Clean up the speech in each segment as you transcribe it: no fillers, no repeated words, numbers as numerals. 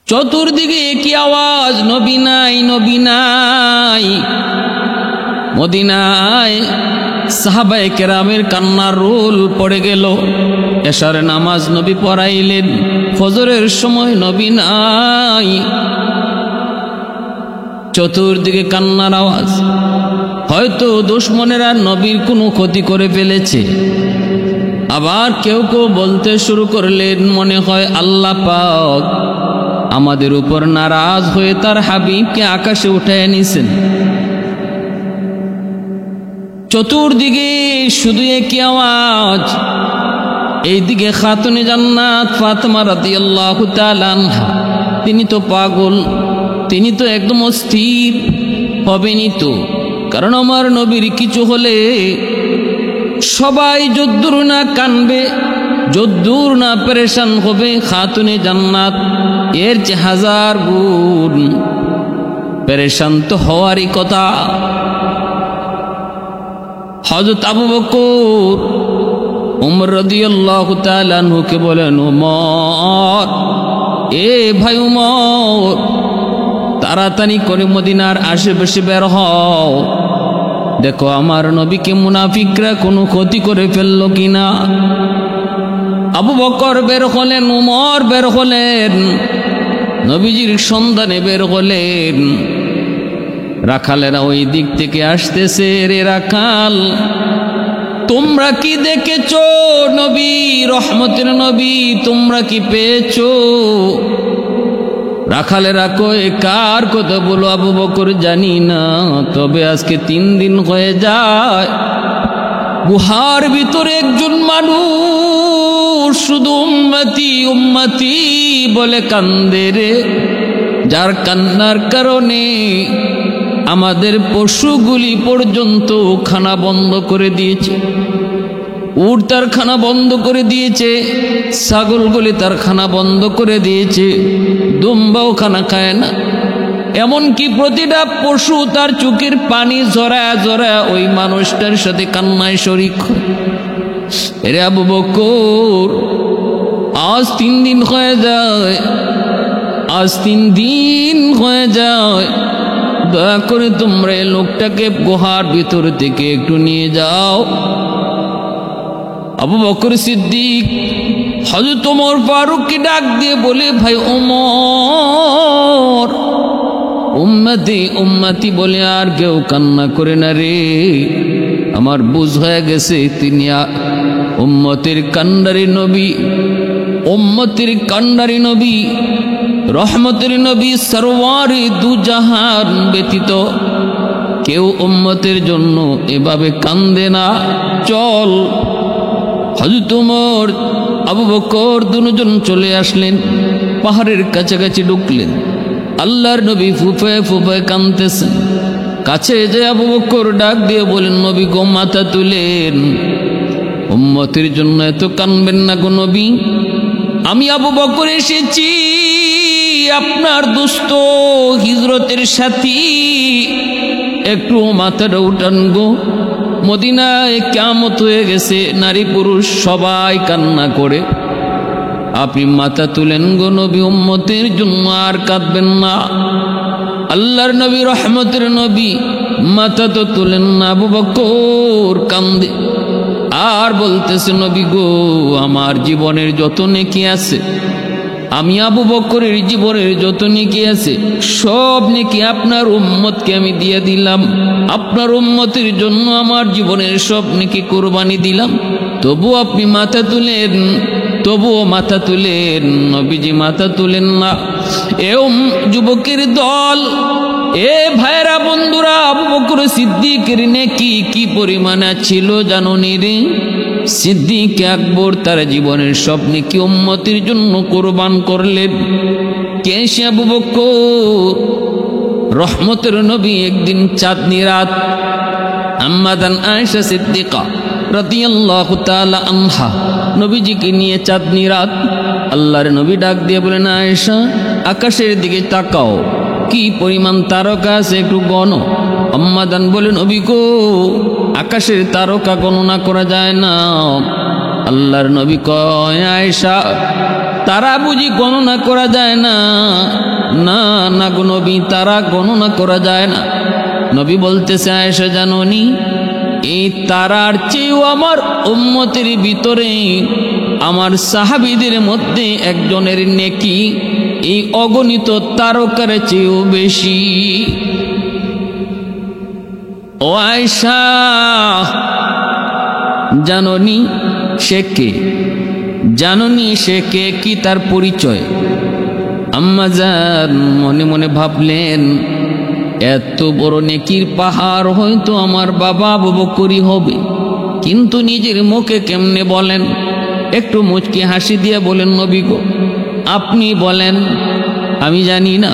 চতুর্দিকে কি আওয়াজ, নবী নাই, নবী নাই। মদিনায় সাহাবায়ে কেরামের কান্নার রোল পড়ে গেল। এশার নামাজ নবী পড়াইলেন, ফজরের সময় নবী নাই। চতুর্দিকে কান্নার আওয়াজ। হয়তো দুশমনেরা নবীর কোনো ক্ষতি করে ফেলেছে। আবার কেউ কেউ বলতে শুরু করলেন, মনে হয় আল্লাহ পাক আমাদের উপর নারাজ হয়ে তার হাবিবকে আকাশে উঠায় নিছেন। চতুর্দিকে শুধু একই আওয়াজ। এইদিকে খাতুনে জান্নাত ফাতেমা রাদিয়াল্লাহু তাআলা আনহা, তিনি তো পাগল, তিনি তো একদম অস্থির হবেনই তো। কারণ আমার নবীর কিছু হলে সবাই যদ্দুর না কানবে, যদ্দুর না পেরেশান হবে, খাতুনে জান্নাত এর চেয়ে হাজার গুণ পেরেশান তো হওয়ারই কথা। হযরত আবু বকর উমর রাদিয়াল্লাহু তাআলা আনহুকে বলেন, উমর, এ ভাই উমর, তাড়াতাড়ি করে মদিনার আশেপাশে বের হও, দেখো আমার নবীকে মুনাফিকরা কোনো ক্ষতি করে ফেললো কিনা। আবু বকর বের হলেন, উমর বের হলেন, নবীজির সন্ধানে বের হলেন। রাখালেরা ওই দিক থেকে আসতেছে। রে রাখাল, তোমরা কি দেখেছো নবী, রহমতের নবী, তোমরা কি পেয়েছো? রাখালেরা কয়, কার কথা বলো আবু বকর? জানি না, তবে আজকে 3 দিন হয়ে যায় গুহার ভিতরে একজন মানুষ শুধু উম্মতি উম্মতি বলে কান্দে রে, যার কান্নার কারণে আমাদের পশুগুলি পর্যন্ত খানা বন্ধ করে দিয়েছে। উট তার খানা বন্ধ করে দিয়েছে, ছাগলগুলি তার খানা বন্ধ করে দিয়েছে, দুম্বাও খানা খায় না। এমনকি প্রতিটা পশু তার চোখের পানি ঝরায় ঝরায় ওই মানুষটার সাথে কান্নায় শরীক। এরে আবু বকর, আজ 3 দিন হয়ে যায়, আজ 3 দিন হয়ে যায়, দয়া করে তোমরা এই লোকটাকে গুহার ভিতর থেকে একটু নিয়ে যাও। আবু বকর সিদ্দিক হযরত ওমর ফারুককে ডাক দিয়ে বলে, ভাই ওমর, উম্মতি উম্মতি বলে আর কেউ কান্না করে না রে। আমার বুঝ হয়ে গেছে তিনি উম্মতের কান্ডারি নবী, উম্মতের কান্ডারি নবী, রহমতের নবী, সরওয়ারে দু জাহান ব্যতীত কেউ উম্মতের জন্য এভাবে কান্দে না। চল। হযরত ওমর, আবু বকর দুজন চলে আসলেন, পাহাড়ের কাছাকাছি ঢুকলেন। আল্লাহর নবী ফুফায় ফুফায় কাঁদতেছেন। কাছে যে আবু বকর ডাক দিয়ে বলেন, নবী গো, মাথা তুলেন, উম্মতের জন্য এত কাঁদবেন না গো নবী। আমি আবু বকর এসেছি, আপনার দোস্ত, হিজরতের সাথী, একটু মাথাটা উঠান গো। মদিনায় কিয়ামত হয়ে গেছে, নারী পুরুষ সবাই কান্না করে, আপনি মাথা তুলেন গো নবী, উম্মতের জন্য আর কাঁদবেন না। আল্লাহর নবী, রহমতের নবী, মাথা তো তুলেন না। আবু বকর কান্দে আর বলতেছে, নবী গো, আমার জীবনের যত নেকি আছে, আমি আবু বকরের জীবনের যত নেকি আছে, সব নেকি আপনার উম্মতকে আমি দিয়ে দিলাম। আপনার উম্মতের জন্য আমার জীবনের সব নেকি কুরবানি দিলাম, তবু আপনি মাথা তুলেন, তবুও মাথা তুলেন। নবীজি মাথা তুলেন না। এ যুবকের দল, এ ভাইরা বন্ধুরা, আবু বকর সিদ্দিকের নেকি কি পরিমাণে ছিল জানো নি রে? সিদ্দিক আকবর তার জীবনের সব নেকি উম্মতের জন্য কুরবান করলেন। কে সে আবু বকর? রহমতের নবী একদিন চাঁদনি রাত আম্মাদান আয়েশা সিদ্দিকা রাদিয়াল্লাহু তাআলা আনহা নবীজিকে নিয়ে চাঁদনি রাত, আল্লাহর নবী ডাক দিয়ে বলেন, আয়েশা, আকাশের দিকে তাকাও, কি পরিমাণ তারকা আছে একটু গণো। আম্মাদান বলে, নবী গো, আকাশের তারকা গণনা করা যায় না। আল্লাহর নবী কয়, আয়েশা, তারা বুঝি গণনা করা যায় না? না না গো নবী, তারা গণনা করা যায় না। নবী বলতেছে, আয়েশা জানোনি, এই তারার চেয়েও আমার উম্মতের ভিতরে আমার সাহাবীদের মধ্যে একজনের নেকি এই অগণিত তারকার চেয়েও বেশি। ও আয়েশা, জানোনি সে কে? জানোনি সে কে, কি তার পরিচয়? আম্মা জান মনে মনে ভাবলেন, এত বড় নেকির পাহাড় হয়তো আমার বাবা আবু বকরই হবে, কিন্তু নিজের মুখে কেমনে বলেন? একটু মুচকি হাসি দিয়ে বলেন, নবী গো আপনি বলেন, আমি জানি না,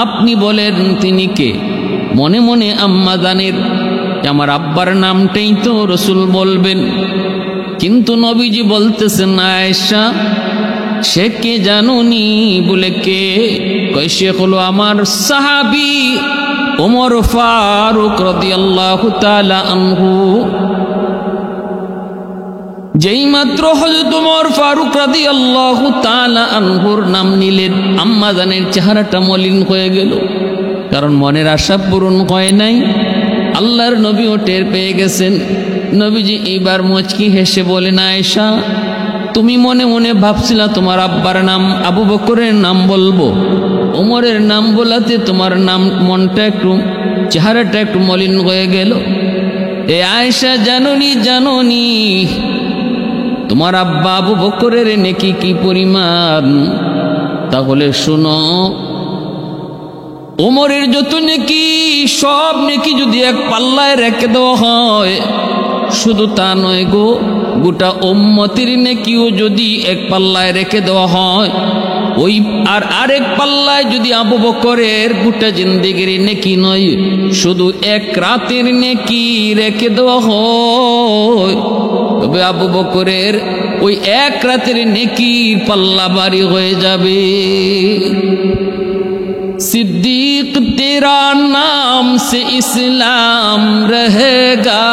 আপনি বলেন তিনি কে। মনে মনে আম্মা জানের আমার আব্বার নামটাই তো রসুল বলবেন, কিন্তু নবীজি বলতেছেন, আয়েশা সে কে জানোনি? বলে কে? কয় সে হলো আমার সাহাবী ওমর ফারুক রাদিয়াল্লাহু তাআলা আনহু। যেই মাত্র হযরত ওমর ফারুক রাদিয়াল্লাহু তাআলা আনহুর নাম নিলেন, আম্মা জানের চেহারাটা মলিন হয়ে গেল, কারণ মনের আশা পূরণ হয় নাই। আল্লাহর নবীও টের পেয়ে গেছেন। নবীজি এইবার মুচকি হেসে বলেন, আয়েশা তুমি মনে মনে ভাবছিলা তোমার আব্বার নাম আবু বকরের নাম বলবো, ওমরের নাম বলাতে তোমার নাম মনটা একটু চেহারাটা একটু মলিন হয়ে গেল। এ আয়েশা জানোনি, জানোনি তোমার আব্বা আবু বকরের নেকি কি পরিমাণ? তাহলে শুনো, ওমরের যত নেকি সব নেকি যদি এক পাল্লায় রেখে দেওয়া হয়, শুধু তা নয় গো, গোটা উম্মতের নেকিও যদি এক পাল্লায় রেখে দেওয়া হয়, ওই আর আরেক পাল্লায় যদি আবু বকরের গোটা জিন্দেগির নেকি নয়, শুধু এক রাতের নেকি রেখে দেওয়া হয়, তবে আবু বকরের ওই এক রাতের নেকির পাল্লা ভারী হয়ে যাবে। सिद्दीक तेरा नाम से इस्लाम रहेगा,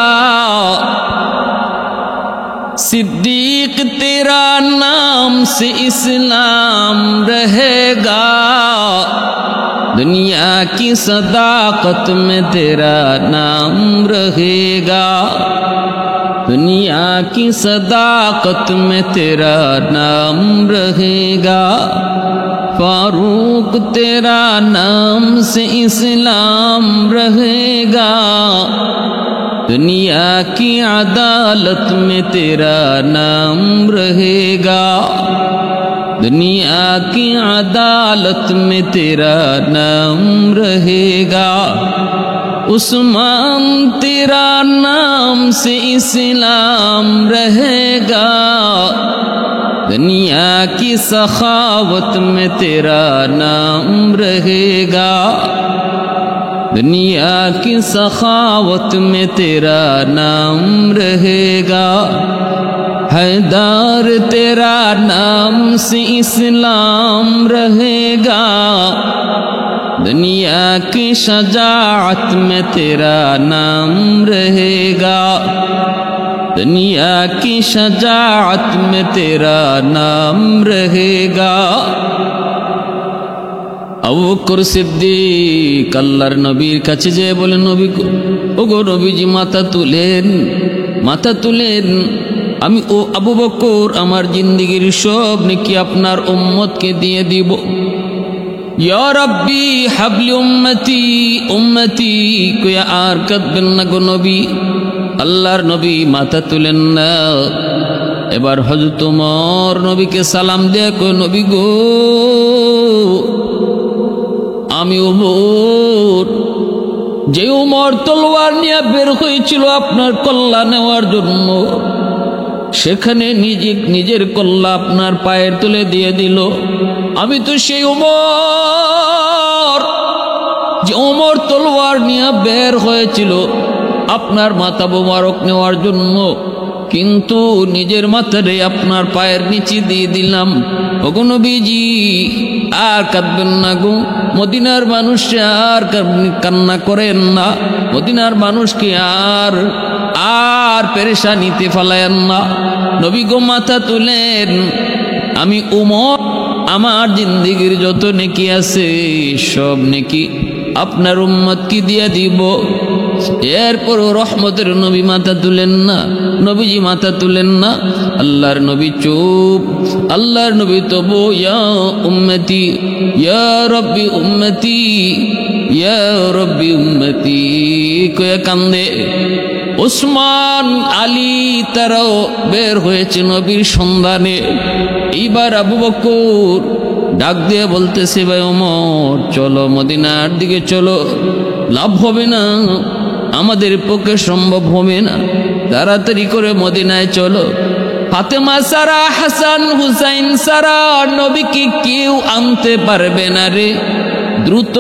सिद्दीक तेरा नाम से इस्लाम रहेगा, दुनिया की सदाकत में तेरा नाम रहेगा, दुनिया की सदाकत में तेरा नाम रहेगा, फारूक तेरा नाम से इस्लाम रहेगा, दुनिया की अदालत में तेरा नाम रहेगा, दुनिया की अदालत में तेरा नाम रहेगा, उस्मान तेरा नाम से इस्लाम रहेगा, दुनिया की सखावत में तेरा नाम रहेगा, दुनिया की सखावत में तेरा नाम रहेगा, हैदर तेरा नाम से इस्लाम रहेगा, दुनिया की शजाअत में तेरा नाम रहेगा, दुनिया की शजाअत में तेरा नाम रहेगा। আবু বকর সিদ্দিক আল্লাহর নবীর কাছে যেয়ে বলেন, নবী গো, ওগো নবীজি মাথা তুলেন, মাথা তুলেন, আমি ও আবু বকর আমার জিন্দেগির সব নেকি আপনার উম্মতকে দিয়ে দিব। ইয়া রাব্বি হাবলি উম্মতি উম্মতি কয়া আর কাঁদবেন না গো নবী। আল্লাহর নবী মাথা তুলেন না। এবার হযরত ওমর নবীকে সালাম দিয়ে কই, নবী গো, আমি ওমর, যে ওমর তলোয়ার নিয়ে বের হয়েছিল আপনার কল্লা নেওয়ার জন্য, সেখানে নিজের কল্লা আপনার পায়ের তলে দিয়ে দিল। আমি তো সেই ওমর, যে ওমর তলোয়ার নিয়ে বের হয়েছিল আপনার মাথা মোবারক নেওয়ার জন্য, কিন্তু নিজের মাথারে আপনার পায়ের নিচে দিয়ে দিলাম। ওগো নবীজি আর কাঁদবেন না গো, মদিনার মানুষ আর কান্না করেন না, মদিনার মানুষকে আর পেরেশানিতে ফেলায়েন না। নবী গো মাথা তুলেন, আমি উমর আমার জিন্দেগির যত নেকি আছে সব নেকি আপনার উম্মতকে দিয়ে দিব। এরপরও রহমতের নবী মাথা তুলেন না, নবীজি মাথা তুলেন না। আল্লাহর নবী চুপ। আল্লাহর নবী তবু ইয়া উম্মতি ইয়া রব্বি উম্মতি ইয়া রব্বি উম্মতি কয়ে কান্দে। ওসমান আলী তারাও বের হয়েছে নবীর সন্ধানে। এইবার আবু বকর ডাক দিয়ে বলতেছে, ভাই ওমর চলো মদিনার দিকে চলো, লাভ হবে না, আমাদের পক্ষে সম্ভব হবে না, তাড়াতাড়ি করে মদিনায় চলো। ফাতেমা সারা হাসান হুসাইন সারা নবীকে কেউ আনতে পারবে না রে, দ্রুত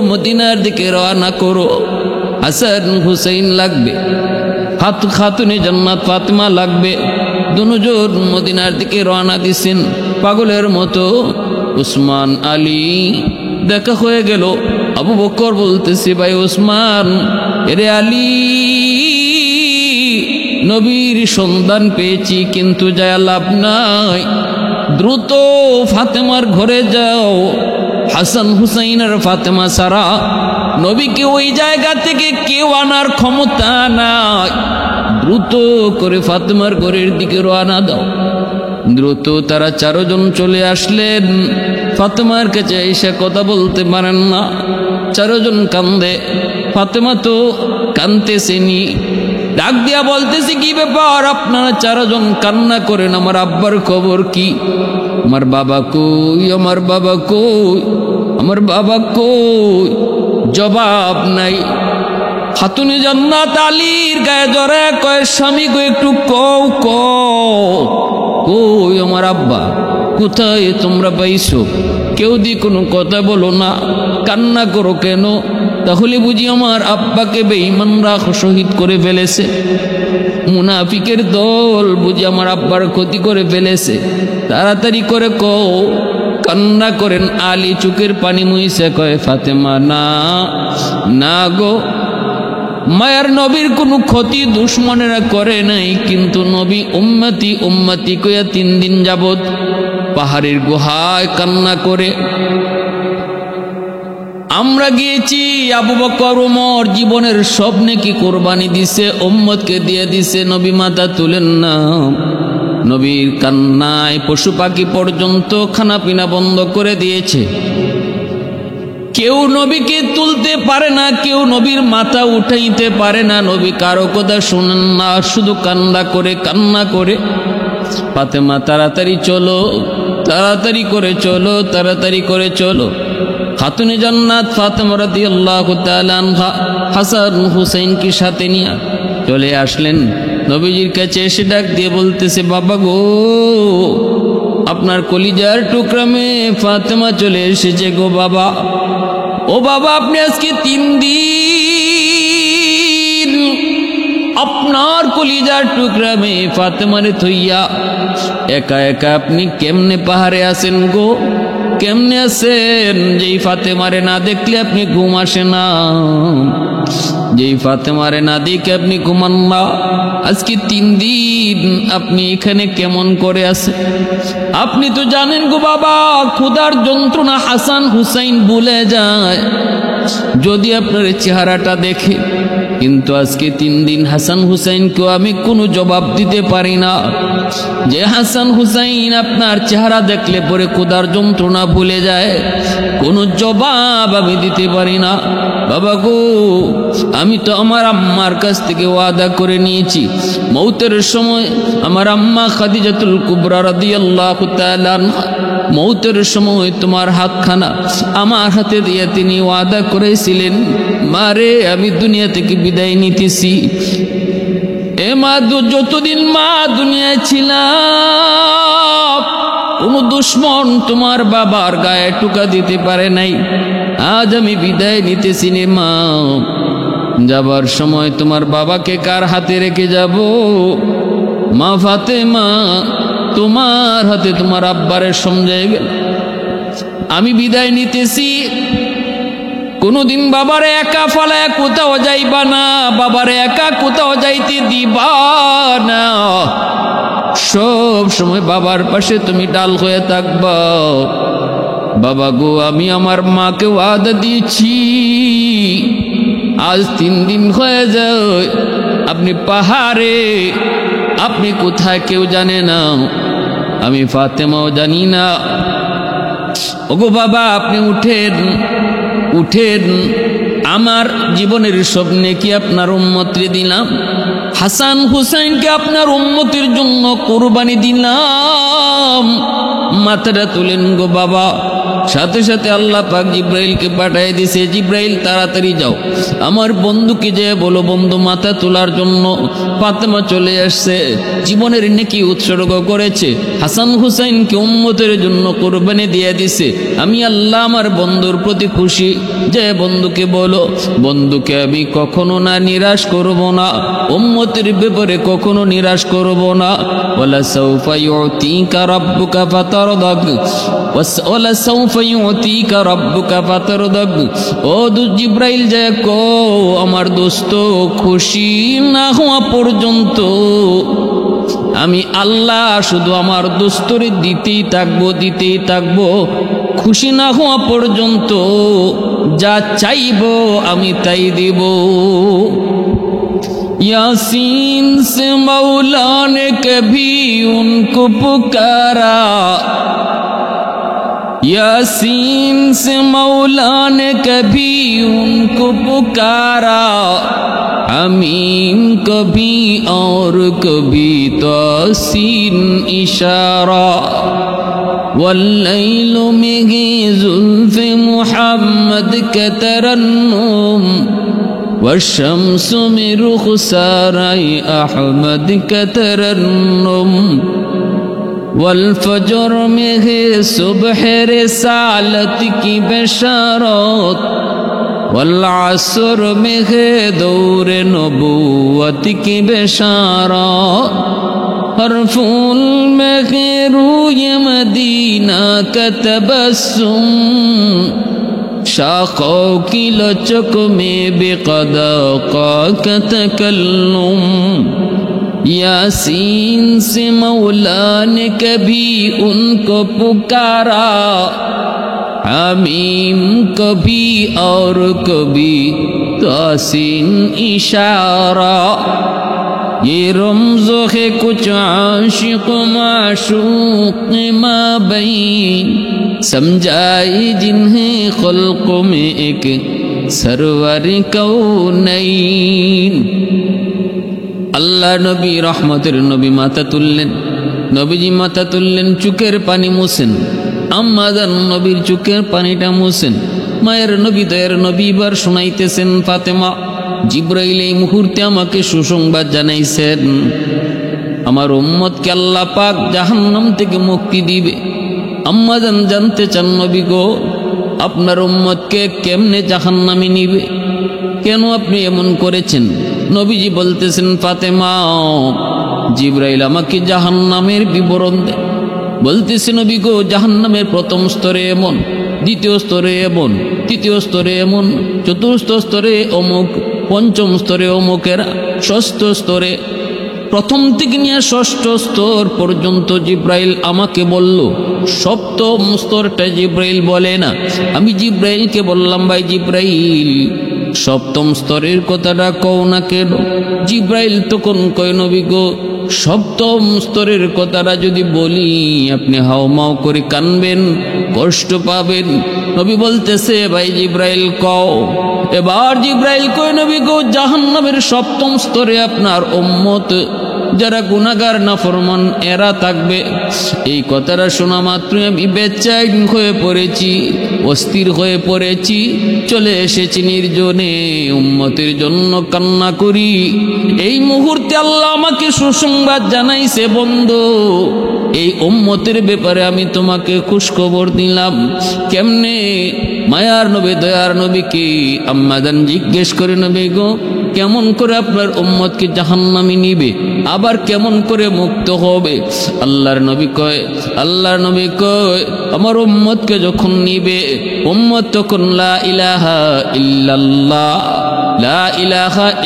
মদিনার দিকে রওনা করো। হাসান হুসাইন লাগবে, খাতুনে জান্নাত ফাতেমা লাগবে। দুজন মদিনার দিকে রওনা দিছেন পাগলের মতো। উসমান আলী দেখা হয়ে গেল। আবু বকর বলতেছে, ভাই উসমান, এরে আলী, নবীর সন্ধান পেয়েছি কিন্তু যায় লাভ নাই, দ্রুত ফাতেমার ঘরে যাও। হাসান হুসাইন আর ফাতেমা সারা নবীকে ওই জায়গা থেকে কেউ আনার ক্ষমতা নাই, দ্রুত করে ফাতেমার ঘরের দিকে রওনা দাও। দ্রুত তারা চারজন চলে আসলেন। ফাতেমার কাছে এসে কথা বলতে পারেন না, চারজন কান্দে। ফাতেমা তো কান্দতেছেনি, ডাক দিয়া বলতেছে, কি ব্যাপার আপনারা চারজন কান্না করেন, আমার আব্বার খবর কি? আমার বাবা কই, আমার বাবা কই, আমার বাবা কই? জবাব নাই। খাতুনে জান্নাত আলীর গায়ে জড়ে কয়, স্বামী গো একটু কও কই আমার আব্বা, কোথায় তোমরা পাইছো? কেউ দি কোনো কথা বলো না, কান্না করো কেন? তাহলে বুঝি আমার আব্বাকে বেঈমানরা শহীদ করে ফেলেছে, মুনাফিকের দল বুঝি আমার আব্বার ক্ষতি করে ফেলেছে, তাড়াতাড়ি করে কও। কান্না করেন আলী, চোখের পানি মুইছে কয়, ফাতেমা না না গো, মায়ার নবীর কোনো ক্ষতি দুশ্মনেরা করে নাই, কিন্তু নবী উম্মতি উম্মতি কইয়া 3 দিন যাবত পাহাড়ের গুহায় কান্না করে। আমরা গিয়েছি, আবু বকর ওমর জীবনের সব নেকি কোরবানি দিছে, উম্মতকে দিয়ে দিছে, নবী মাথা তুলেন না। নবীর কান্নায় পশু পাখি পর্যন্ত খানা পিনা বন্ধ করে দিয়েছে। কেউ নবীকে তুলতে পারে না, কেউ নবীর মাথা উঠাইতে পারে না, নবী কারো কথা শুনেন না, শুধু কান্না করে। ফাতেমা তাড়াতাড়ি চলো, তাড়াতাড়ি করে চলো, তাড়াতাড়ি করে চলো। খাতুনে জান্নাত ফাতেমা রাদিয়াল্লাহু তাআলা আনহা হাসান হুসাইনকে সাথে নিয়ে চলে আসলেন নবীজির কাছে। এসে ডাক দিয়ে বলতেছে, বাবা গো, আপনার কলিজার টুকরা মেয়ে ফাতেমা চলে এসেছে গো বাবা। ও বাবা, আপনি আজকে 3 দিন আপনার কলিজার টুকরা মেয়ে ফাতেমারে থইয়া একা একা আপনি কেমনে পাহাড়ে আছেন গো? কেমনে আছেন? যেই ফাতেমারে না দেখলে আপনি ঘুম আসে না, যেই ফাতেমারে না দেখে আপনি ঘুমান না। আজকে 3 দিন আপনি এখানে কেমন করে আছেন? আপনি তো জানেন গো বাবা, ক্ষুধার যন্ত্রণা হাসান হুসাইন ভুলে যায় যদি আপনার চেহারাটা দেখে। কিন্তু আজকে 3 দিন হাসান হুসাইনকেও আমি কোনো জবাব দিতে পারি না, যে হাসান হুসাইন আপনার চেহারা দেখলে পরে ক্ষুধার যন্ত্রণা ভুলে যায়, কোনো জবাব আমি দিতে পারি না। বাবা গো, আমি তো আমার আম্মার কাছ থেকে ওয়াদা করে নিয়েছি, মৌতের সময় আমার আম্মা খাদিজাতুল কুবরা রাদিয়াল্লাহু তাআলা আনহা মৌতের সময় তোমার হাতখানা আমার হাতে দিয়ে তিনি ওয়াদা করেছিলেন, মারে আমি দুনিয়া থেকে বিদায় নিতেছি। এ মা, যতদিন মা দুনিয়ায় ছিলাম কোন দুশ্মন তোমার বাবার গায়ে টুকা দিতে পারে নাই। আজ আমি বিদায় নিতেছি রে মা। যাবার সময় তোমার বাবাকে কার হাতে রেখে যাব? মা ফাতেমা, তোমার হাতে তোমার আব্বারে সমঝাইবে। আমি বিদায় নিতেছি, কোনদিন বাবারে একা ফালায় কোথাও যাইবা না, বাবারে একা কোথাও যাইতে দিবা না। সব সময় বাবার পাশে তুমি ডাল হয়ে থাকবা। বাবা গো, আমি আমার মাকে ওয়াদা দিয়েছি, আজ 3 দিন হয়ে যায় আপনি পাহাড়ে, আপনি কোথায় কেউ জানে না, আমি ফাতেমাও জানি না। ওগো বাবা, আপনি উঠেন, উঠেন, আমার জীবনের স্বপ্নে কি আপনার উম্মতরে দিলাম, হাসান হুসাইনকে আপনার উম্মতের জন্য কুরবানি দিলাম। মাথাটা তুলেন গো বাবা। সাথে সাথে আল্লাহ পাক জিব্রাইলকে পাঠিয়ে দিয়েছে, জিব্রাইল তাড়াতাড়ি যাও, আমার বন্ধুকে যে বলো বন্ধু মাথা তোলার জন্য। ফাতেমা চলে আসছে, জীবনের নেকি উৎসর্গ করেছে, হাসান হুসাইনকে উম্মতের জন্য কুরবানি দিয়ে দিছে। আমি আল্লাহ আমার বন্ধুর প্রতি খুশি, যে বন্ধুকে বলো বন্ধুকে আমি কখনো না নিরাশ করব না, উম্মতের ব্যাপারে কখনো নিরাশ করব না। ওয়ালা সাউফা ইউতিকা রাব্বুকা ফাতারদা, ওয়ালা সাউফা ইউতিকা রাব্বুকা ফাতারদা। ও জিব্রাইল যে কো আমার দোস্ত, খুশি না হওয়া পর্যন্ত আমি আল্লাহ শুধু আমার দোস্তরে দিতেই থাকবো, দিতেই থাকবো, খুশি না হওয়া পর্যন্ত যা চাইবো আমি তাই দিব। यासीन से मौला ने कभी उनको पुकारा, यासीन से मौला ने कभी उनको पुकारा, आमीन कभी और कभी तासीन इशारा। वल्लैल में जुल्फ़े मुहम्मद के तरन्नुम, والشمس में रुखसाराए अहमद का तरन्नुम, वल्फजर में है सुबह रिसालत की बशारत, वल्असर में है दौर नबूवत की बशारत, हर फूल में है रूय मदीना का तबस्सुम, शाखों की लचक में बेक़दा का तकल्लुम। यासीन से मौला ने कभी उनको पुकारा, आमीन कभी और कभी तासीन इशारा। ये रमज़ो है कुछ आशिक़ माशूक़ माबैन, समझाई जिन्हें खल्क़ों में एक सरवर कौनैन। আল্লাহ নবী রহমতের নবী মাথা তুললেন, নবীজি মাথা তুললেন, চোখের পানি মুছেন, আম্মাজান নবীর চোখের পানিটা মুছেন। মায়ের নবী দয়ের নবী এবার শোনাইতেছেন, ফাতেমা জিব্রাইল এই মুহূর্তে আমাকে সুসংবাদ জানাইছেন, আমার উম্মতকে আল্লাহ পাক জাহান্নাম থেকে মুক্তি দিবে। আম্মাজান জানতে চান, নবী গো আপনার উম্মতকে কেমনে জাহান্নামে নিবে, কেন আপনি এমন করেছেন? নবীজি বলতেছেন, ফাতেমা জিব্রাইল আমাকে জাহান্নামের বিবরণ দেয়। বলতেছে, নবী গো জাহান্নামের প্রথম স্তরে এমন, দ্বিতীয় স্তরে এমন, তৃতীয় স্তরে এমন, চতুর্থ স্তরে অমুক, পঞ্চম স্তরে অমুকেরা, ষষ্ঠ স্তরে, প্রথম থেকে নিয়ে ষষ্ঠ স্তর পর্যন্ত জিব্রাইল আমাকে বলল। সপ্তম স্তরটা জিব্রাইল বলে না, আমি জিব্রাইলকে বললাম, ভাই জিব্রাইল সপ্তম স্তরের কথাটা কও না কেন? জিব্রাইল তখন কয়, নবী গো সপ্তম স্তরের কথাটা যদি বলি আপনি হাওমাও করে কানবেন, কষ্ট পাবেন। নবী বলতেছে, ভাই জিব্রাইল কও। এবার জিব্রাইল কয়, নবী গো জাহান্নামের সপ্তম স্তরে আপনার উম্মত যারা গুনাহগার নাফরমান এরা থাকবে। এই কথাটা শোনা মাত্র আমি বেচैन হয়ে পড়েছি, অস্থির হয়ে পড়েছি, চলে এসেছি নির্জনে, উম্মতের জন্য কান্না করি। এই মুহূর্তে আল্লাহ আমাকে সুসংবাদ জানাইছে, বন্ধু এই উম্মতের ব্যাপারে আমি তোমাকে খুশখবর দিলাম। কেমনে? মায়ার নবী দয়ার নবীকে আম্মাজান জিজ্ঞেস করে, নবী গো কেমন করে আপনার উম্মতকে জাহান্নামে নিবে, আবার কেমন করে মুক্ত হবে। আল্লাহর নবী কয় আমার উম্মতকে যখন নিবে, উম্মত তখন লা ইলাহা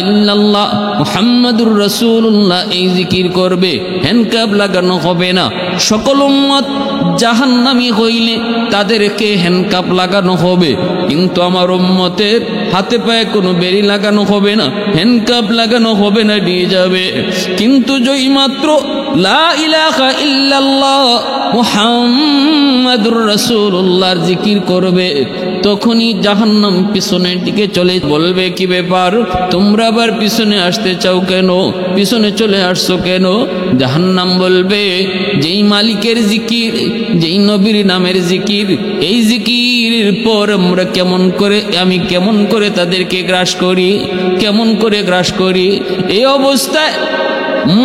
ইল্লাল্লাহ মুহাম্মাদুর রাসূলুল্লাহ এই জিকির করবে, হ্যান্ডকাপ লাগানো হবে না। সকল উম্মত জাহান্নামী হইলে তাদেরকে হ্যান্ডকাপ লাগানো হবে, কিন্তু আমার উম্মতের হাতে পায়ে কোনো বেড়ি লাগানো হবে না, হ্যান্ডকাপ লাগানো হবে না, নিয়ে যাবে। কিন্তু যেই মাত্র লা ইলাহা ইল্লাল্লাহ মুহাম্মাদুর রাসূলুল্লাহর জিকির করবে, তখনই জাহান্নাম পিছনের দিকে চলে বলবে কি ব্যাপার, তোমরা আবার পিছনে আসতে চাও কেন, পিছনে চলে আসছো কেন? জাহান্নাম বলবে যেই মালিকের জিকির, যেই নবীর নামের জিকির, এই জিকিরের পর আমি কেমন করে তাদেরকে গ্রাস করি, কেমন করে গ্রাস করি। এই অবস্থায়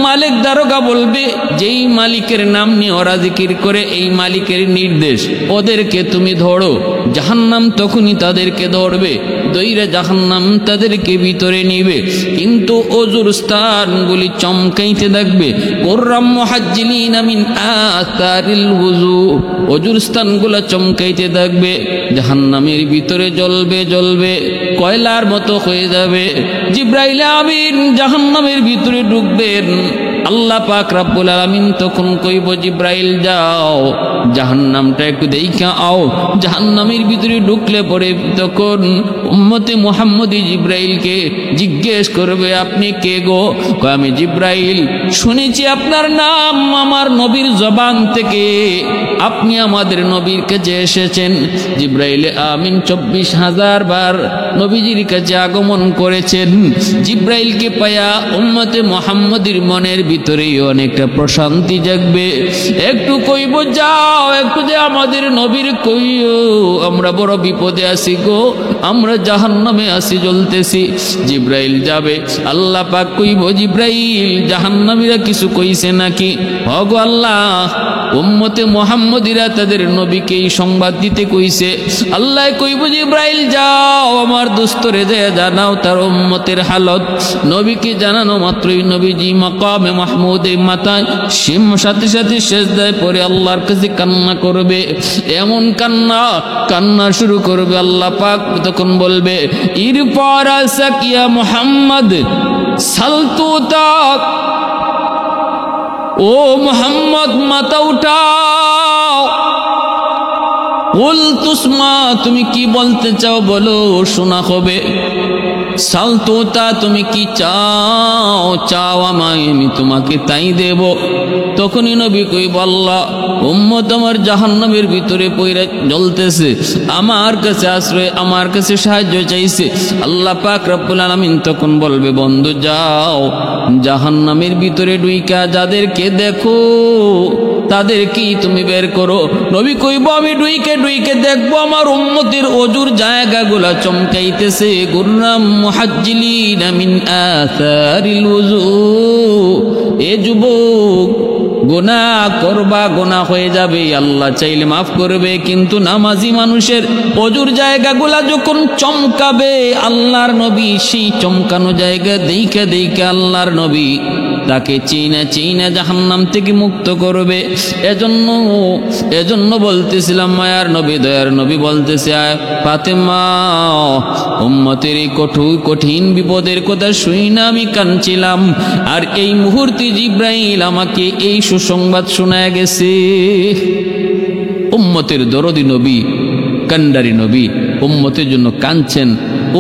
মালিক দারোগা বলবে যেই মালিকের নাম নিয়ে ওরা জিকির করে, এই মালিকের নির্দেশ, ওদেরকে তুমি ধরো। জাহান্নাম তখনই তাদেরকে ধরবে, দইরা জাহান্নাম তাদেরকে ভিতরে নিবে। কিন্তু অজুর স্থানগুলি চমকাইতে থাকবে, কুররাম মুহাজ্জিলিনা মিন আসারিল ওযু, অজুর স্থানগুলো চমকাইতে থাকবে। জাহান্নামের ভিতরে জ্বলবে জ্বলবে, কয়লার মতো হয়ে যাবে। জিবরাইল আমিন জাহান্নামের ভিতরে ঢুকবেন। আল্লাহ পাক রব্বুল আলামিন তখন কইব জিবরাইল যাও জাহান্নামটা একটু দেইখা আও। জাহান্নামের ভিতরে ঢুকলে পরে তখন উম্মতে মুহাম্মদি জিবরাইলকে জিজ্ঞেস করবে আপনি কে গো? কয় আমি জিবরাইল, শুনেছি আপনার নাম আমার নবীর জবান থেকে, আপনি আমাদের নবীর কাছে এসেছেন। জিবরাইল আমিন 24,000 বার নবীজির কাছে আগমন করেছেন। জিবরাইলকে পায়া উম্মতে মুহাম্মদির মনের ভিতরে অনেকটা প্রশান্তি জাগবে। একটু কইব যাও, একটু যে আমাদের নবীর কইও আমরা বড় বিপদে আছি গো, আমরা জাহান্নামে আছি, জ্বলতেছি। জিবরাইল যাবে, আল্লাহ পাক কইব জিবরাইল জাহান্নামীরা কিছু কইছে নাকি? ওগো আল্লাহ, উম্মতে মুহাম্মদিরা তাদের নবীকে এই সংবাদ দিতে কইছে। আল্লাহ কইব জিবরাইল যাও আমার দোস্তরে যায় জানাও তার উম্মতের হালত। নবীকে জানানো মাত্রই নবীজি মাকামে মাহমুদে মাথায় সাথে সাথে সেজদায় পড়ে আল্লাহর কাছে কান্না করবে। এমন কান্না শুরু করবে, আল্লাহ পাক তখন বলবে ইরফা রাসাক ইয়া মুহাম্মদ সালতুতাক, ও মুহাম্মদ মাথা উঠাও। কুল তুসমা, তুমি কি বলতে চাও বলো, শোনা হবে। সালতুতা, তুমি কি চাও, চাও আমায়, আমি তোমাকে তাই দেব। তখনই নবী কইব আল্লাহ উম্মত আমার জাহান্নামের ভিতরে পইরা জ্বলতেছে, আমার কাছে আশ্রয়, আমার কাছে সাহায্য চাইছে। আল্লাহ পাক রব্বুল আলামিন তখন বলবে বন্ধু যাও জাহান্নামের ভিতরে ডুইকা যাদেরকে দেখো তাদেরকেই তুমি বের করো। নবী কইব আমি ডুইকে ডুইকে দেখবো আমার উম্মতের অজুর জায়গাগুলা চমকাইতেছে। গুররাম মুহাজ্জিলিনা মিন আসারিল ওযু, এ যুবক গুনাহ করবা, গুনাহ হয়ে যাবে, আল্লাহ চাইলে মাফ করবে, কিন্তু নামাজি মানুষের অজুর জায়গাগুলা যখন চমকাবে, আল্লাহর নবী সেই চমকানো জায়গা দেইখা দেইখা আল্লাহর নবী তাকে চিনা জাহান্নাম থেকে মুক্ত করবে। এজন্য বলতেছিলাম মায়ার নবী দয়ার নবী বলতেছে ফাতেমা উম্মতের এই কঠিন বিপদের কথা শুই না আমি কাঁদছিলাম, আর এই মুহূর্তে জিবরাইল আমাকে এই সুসংবাদ শোনায় গেছে। উম্মতের দরদি নবী, কান্ডারি নবী, উম্মতের জন্য কাঁদছেন,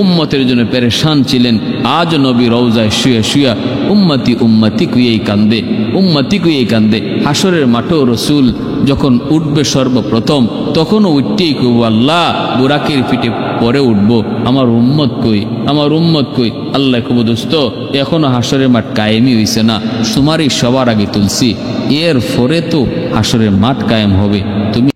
উম্মতের জন্য পেরেশান ছিলেন। আজ নবী রওজায় শুয়া শুয়া উম্মতি উম্মতি কুয়েই কান্দে, উম্মতি কুয়েই কান্দে। হাসরের মাঠেও রসুল যখন উঠবে সর্বপ্রথম, তখনও উঠতেই কইব আল্লাহ বুরাকের পিঠে পরে উঠবো, আমার উম্মত কই, আমার উম্মত কই। আল্লাহ কব দোস্ত এখনো হাসরের মাঠ কায়েমই হইছে না, তোমারই সবার আগে তুলছি, এর পরে তো হাসরের মাঠ কায়েম হবে। তুমি